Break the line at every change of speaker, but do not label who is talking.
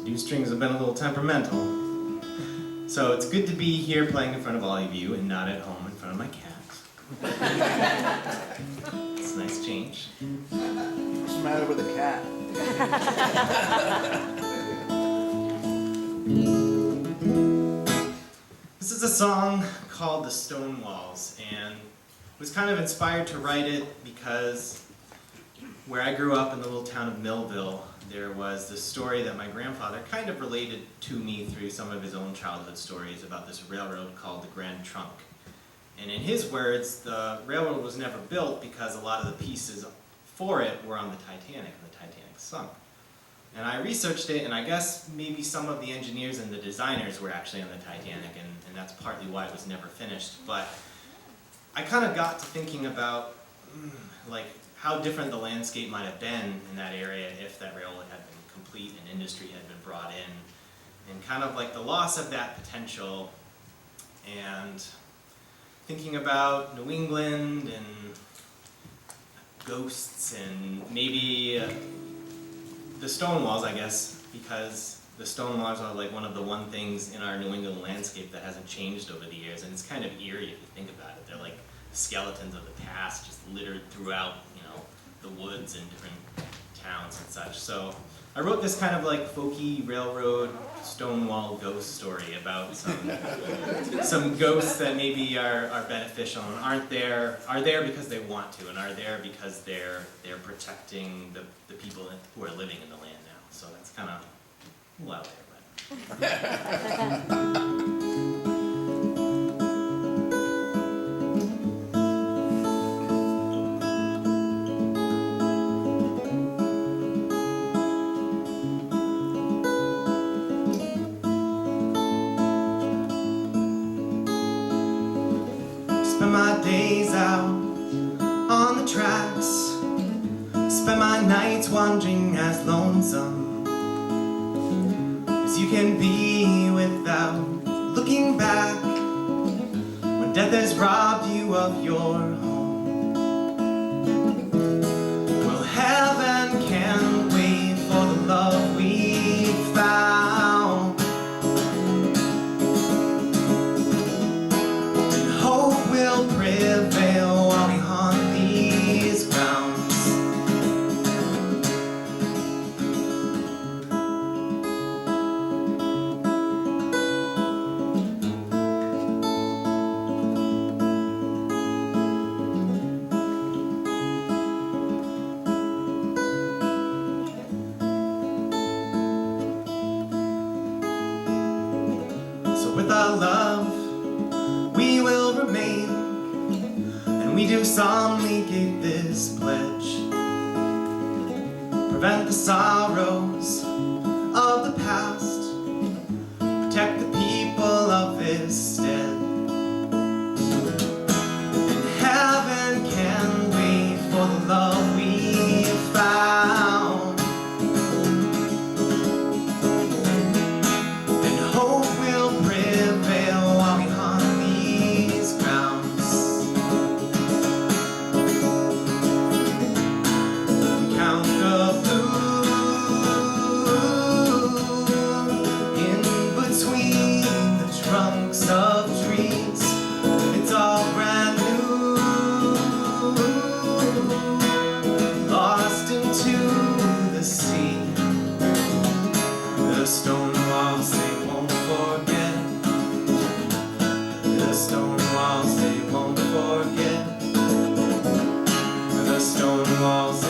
new strings have been a little temperamental. So it's good to be here playing in front of all of you and not at home in front of my cat. It's a nice change.
What's the matter with the cat?
This is a song called the Stonewalls, and was kind of inspired to write it because where I grew up in the little town of Millville, there was this story that my grandfather kind of related to me through some of his own childhood stories about this railroad called the Grand Trunk. And in his words, the railroad was never built because a lot of the pieces for it were on the Titanic, and the Titanic sunk. And I researched it, and I guess maybe some of the engineers and the designers were actually on the Titanic, and that's partly why it was never finished. But I kind of got to thinking about like how different the landscape might have been in that area if that railroad had been complete and industry had been brought in, and kind of like the loss of that potential, and thinking about New England and ghosts and maybe the Stonewalls, I guess, because the Stonewalls are like one of the one things in our New England landscape that hasn't changed over the years, and it's kind of eerie if you think about it. They're like skeletons of the past just littered throughout, you know, the woods and different towns and such. So I wrote this kind of like folky railroad Stonewall ghost story about some ghosts that maybe are beneficial and are there because they want to, and are there because they're protecting the people who are living in the land now. So that's kind of a little out there, but. Spend my days out on the tracks, spend my nights wandering as lonesome as you can be without looking back when death has robbed you of your home. Well, heaven can't wait for the love we found, and hope will prevail while we haunt these grounds. With our love, we will remain, and we do solemnly give this pledge. Prevent the sorrows of the past, protect the people of this stead. And heaven can wait for the love we found, and hope will prevail while we haunt these grounds. We count the blue in between the trunks of trees. It's all brand new, lost into the sea. The Stonewalls, they won't forget. The Stonewalls, they won't forget. The Stonewalls,